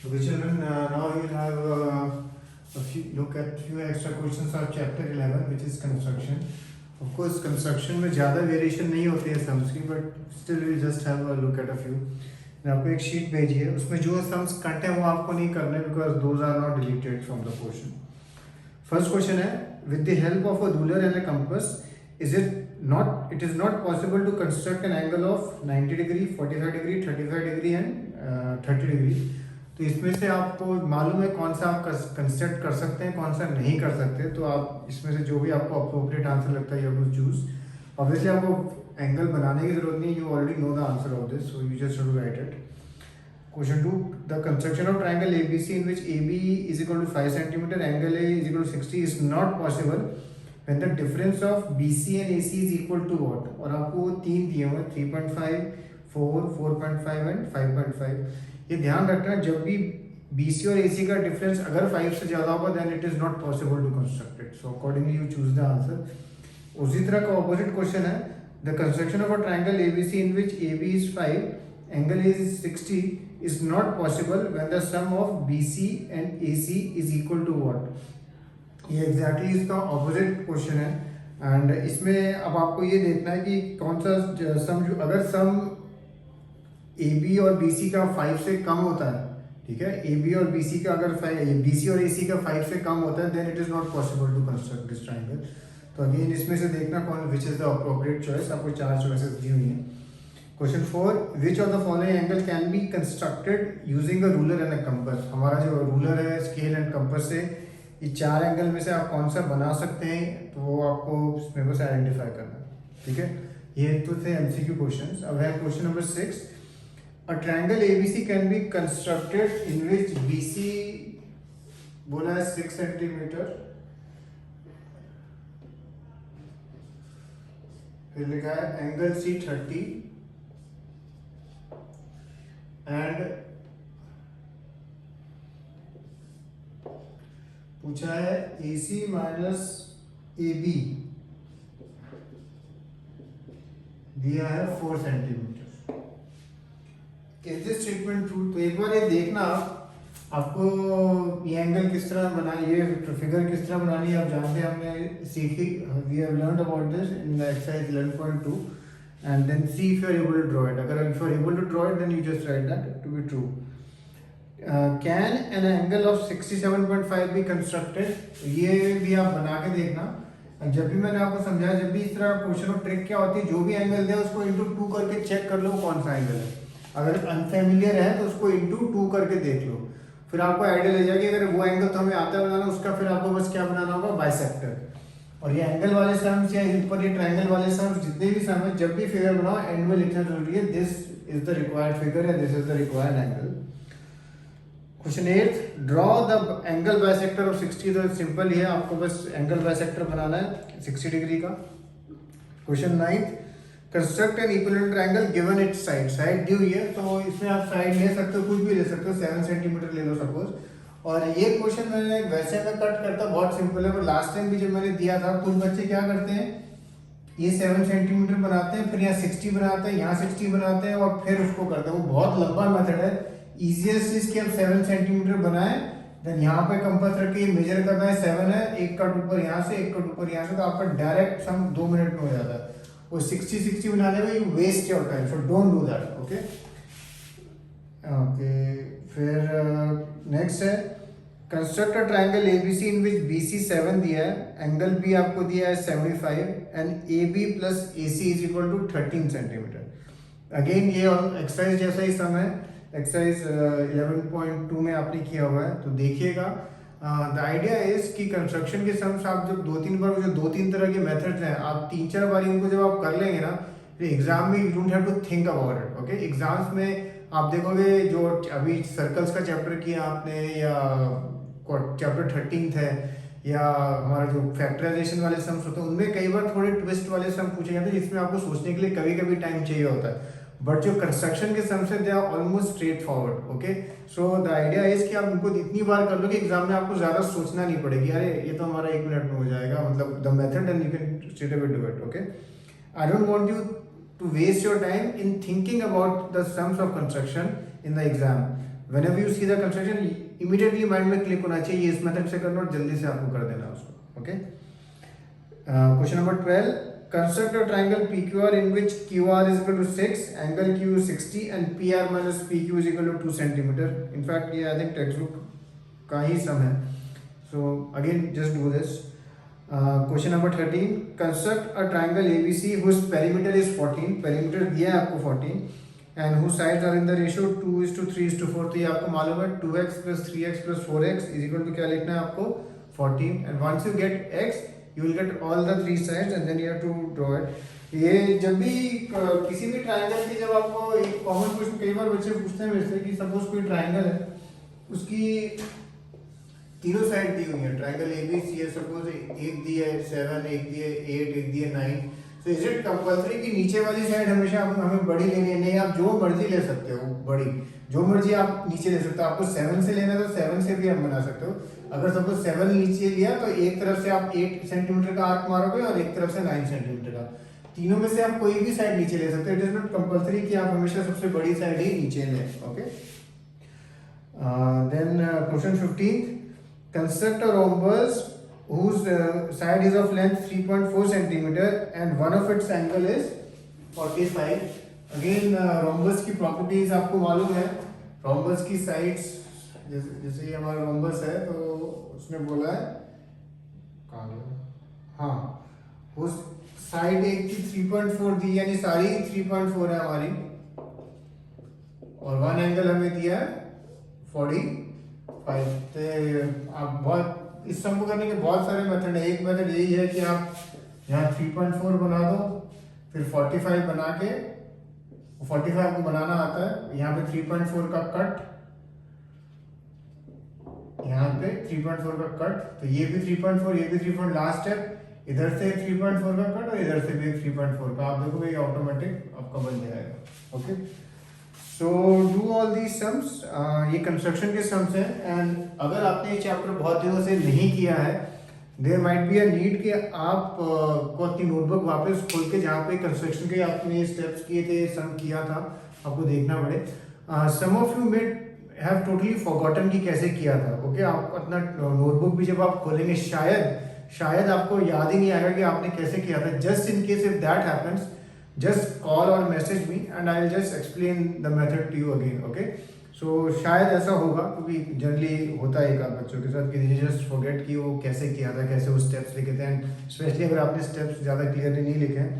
Okay, children, now you will have a few look at few extra questions of chapter 11, which is construction. Of course, construction में ज़्यादा variation नहीं होती है sums की, but still we just have a look at a few. मैं आपको एक sheet भेजी है, उसमें जो सम्स कट हैं वो आपको नहीं करने, because those are not deleted from the question. First question है, with the help of a ruler and a compass it is not possible to construct an angle of 90 degree, 45 degree, 35 degree and 30 degree. तो इसमें से आपको मालूम है कौन सा आप कंस्ट्रक्ट कर सकते हैं, कौन सा नहीं कर सकते. तो आप इसमें से जो भी आपको अप्रोप्रिएट आंसर लगता है you have to choose. Obviously आपको एंगल बनाने की जरूरत नहीं है, you already know the answer of this, so you just have to write it. Question 2, the construction of triangle ABC in which AB is equal to 5 cm, angle A is equal to 60 is not possible when the difference of BC and AC is equal to what? और आपको तीन दिए हुए 3.5, 4, 4.5 and 5.5. ये ध्यान रखना, जब भी BC और AC का डिफरेंस अगर 5 से ज़्यादा होगा then it is not possible to construct it. So accordingly you choose the answer. उसी तरह का ऑपोजिट क्वेश्चन है, the construction of a triangle ABC in which AB is 5, angle A is 60 is not possible when the sum of BC and AC is equal to what? ये exactly इसका opposite question है. And इसमें अब आपको ये देखना है कि कौन सा सम, जो अगर सम AB और BC का 5 से कम होता है, ठीक है, AB और BC का अगर BC और AC का 5 से कम होता है then it is not possible to construct this triangle. तो अगेन इसमें से देखना कौन which is the appropriate choice. आपको 4 चॉइसेस दी हुई हैं. Question 4, which of the following angle can be constructed using a ruler and a compass. हमारा जो रूलर है, स्केल एंड कंपास से ये 4 एंगल में से आप कौन सा बना सकते हैं, तो वो आपको इसमें बस आइडेंटिफाई करना है. ठीक है, ये तो थे एमसीक्यू क्वेश्चंस. अब है question number 6, a triangle ABC can be constructed in which BC बोला है 6 सेंटीमीटर, फिर लिखा है एंगल सी 30 एंड पूछा है AC माइनस AB दिया है 4 centimetre. Is this statement true? तो एक बार ये देखना आपको ये एंगल किस तरह बना, ये फिगर किस तरह बनानी है आप जानते हैं, हमने सीखी, we have learned about this in the exercise 11.2 and then see if you are able to draw it. अगर if you are able to draw it then you just write that to be true. Can an angle of 67.5 भी constructed. ये भी आप बना के देखना. जब भी मैंने आपको समझाया, जब भी इस तरह क्वेश्चन ऑफ ट्रिक क्या होती है, जो भी एंगल दे उसको इंटू 2 करके चेक कर लो कौन सा एंगल है. अगर अनफेमिलियर है तो उसको इंटू 2 करके देख लो, फिर आपको आइडिया ले जाएगी. अगर वो एंगल तो हमें आता है बनाना, उसका फिर आपको बस क्या बनाना होगा, बाइसेक्टर. और ये एंगल वाले सम्स या ऊपर ये ट्रायंगल वाले सम्स जितने भी सम है, जब भी फिगर बनाओ एंड में लिखना जरूरी है this is the required figure या this is the required angle. Question 8, draw the angle bisector of 60. तो सिंपल ही है, आपको बस एंगल बाइसेक्टर बनाना है 60 डिग्री का. Question 9, construct an equilateral triangle given its side. Side दी हुई है तो इसमें आप साइड ले सकते हो, कुछ भी ले सकते हो, 7 सेंटीमीटर ले लो सपोज. और ये क्वेश्चन मैंने वैसे मैं कट करता बहुत सिंपल है, पर लास्ट टाइम भी जब मैंने दिया था कुछ बच्चे क्या करते हैं, ये 7 सेंटीमीटर बनाते हैं, फिर यहाँ 60 बनाते हैं, यहाँ 60 बनाते हैं और फिर उसको करते हैं. वो बहुत लंबा मेथड है. इजीएस्ट चीज कि हम 7 सेंटीमीटर बनाए, देन यहाँ पे कंपास रख के मेजर करना है 7 है, एक कट ऊपर यहाँ से, एक कट ऊपर यहाँ से, तो आपका डायरेक्ट सम 2 मिनट में हो जाता है. वो 60 बनाने में you waste your time, so don't do that. Okay okay. फिर नेक्स्ट है, construct a triangle ABC in which BC 7 दिया है, एंगल बी आपको दिया है 75 and AB plus AC is equal to 13 centimetre. Again ये एक्सरसाइज जैसा ही सम है, एक्सरसाइज 11.2 में आपने किया हुआ है, तो देखिएगा. द आइडिया इज कि कंस्ट्रक्शन के सम्स आप जब 2-3 बार, जो 2-3 तरह के मेथड्स हैं, आप 3-4 बार इनको जब आप कर लेंगे ना, तो एग्जाम में you don't have to think about it. Okay, exams में आप देखोगे जो अभी सर्कल्स का चैप्टर किया आपने, या चैप्टर 13 है, या हमारा जो फैक्टराइजेशन वाले सम्स होते हैं, उनमें कई बार थोड़े ट्विस्ट वाले सम पूछे जाते हैं जिसमें आपको सोचने के लिए कभी कभी टाइम चाहिए होता है. बट जो कंस्ट्रक्शन के सम्स है they are almost straightforward. Okay, so the idea is कि आप उनको इतनी बार कर लो कि एग्जाम में आपको ज्यादा सोचना नहीं पड़ेगी, अरे ये तो हमारा 1 मिनट में हो जाएगा, मतलब the method and you can straight away do it. Okay, I don't want you to waste your time in thinking about the sums of construction in the exam. whenever you see the construction immediately mind में click होना चाहिए इस method से करना और जल्दी से आपको कर देना उसको. Okay. Question number 12. Construct a triangle PQR in which QR is equal to 6, angle Q is 60 and PR minus PQ is equal to 2 centimeter. In fact, ये I think textbook का ही सम है. So again, just do this. Question number 13. Construct a triangle ABC whose perimeter is 14. Perimeter दिया है आपको 14 and whose sides are in the ratio 2:3:4. तो ये आपको मालूम है 2x plus 3x plus 4x is equal to क्या लिखना है आपको 14. And once you get x, you will get all the three sides and then you have to draw it. ये जब भी किसी भी ट्रायंगल की जब आपको एक कॉमन क्वेश्चन कई बार बच्चे पूछते हैं मेरे से कि सपोज कोई ट्रायंगल है उसकी तीनों साइड दी हुई है. ट्रायंगल ABC है, सपोज एक दी है 7, एक दी है 8, एक दी है 9. सो इज इट कंपल्सरी कि नीचे वाली साइड हमेशा हमें बड़ी लेनी है? नहीं, आप जो मर्जी ले सकते हो, बड़ी जो मर्जी आप नीचे ले सकते हो. आपको 7 से लेना है तो 7 से भी आप बना सकते हो. अगर सपोज 7 नीचे लिया तो एक तरफ से आप 8 सेंटीमीटर का आर्क मारोगे और एक तरफ से 9 सेंटीमीटर का. तीनों में से आप कोई भी साइड नीचे ले सकते हो. इट इज नॉट कंपल्सरी कि आप हमेशा सबसे बड़ी साइड ही नीचे लें. Okay. Then question 15. Construct a rhombus whose side is of length 3.4 centimeter and one of its angle is 45. Again rhombus की properties आपको मालूम है. rhombus की sides जैसे ये हमारा rhombus है तो उसने बोला है कहाँ गया, हाँ, उस साइड एक की 3.4 दी यानी सारी 3.4 है हमारी और वन एंगल हमें दिया है 45. तो आप बहुत इस सम को करने के बहुत सारे मेथड है. एक मेथड यही है कि आप यहाँ 3.4 बना दो, फिर 45 बना के 45 को बनाना आता है. यहाँ पे 3.4 का कट, यहाँ पे 3.4 का कट, तो ये भी 3.4, ये भी 3.4. लास्ट स्टेप इधर से 3.4 का कट और इधर से भी 3.4 का. आप देखोगे ये ऑटोमेटिक आपका बन जाएगा. Okay. So do all these sums. ये कंस्ट्रक्शन के सम्स हैं. एंड अगर आपने ये चैप्टर बहुत दिनों से नहीं किया है, there might be a need कि आप को अपनी नोटबुक वापस खोल के जहाँ पे कंस्ट्रक्शन के आपने स्टेप्स किए थे, सम किया था, आपको देखना पड़े. Some of you may have totally forgotten कि कैसे किया था. ओके. आप अपना नोटबुक भी जब आप खोलेंगे शायद आपको याद ही नहीं आएगा कि आपने कैसे किया था. Just in case if that happens, just call or message me and I'll just explain the method to you again. Okay. So शायद ऐसा होगा क्योंकि जनरली होता है एक आध बच्चों के साथ कि they just forget कि वो कैसे किया था, कैसे वो स्टेप्स लिखे थे. एंड स्पेशली अगर आपने स्टेप्स ज़्यादा क्लियरली नहीं लिखे हैं.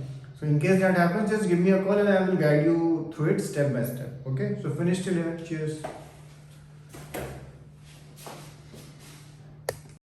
So in case that happens, just give me a call and I will guide you through it step by step. Okay. So finish till here. Cheers.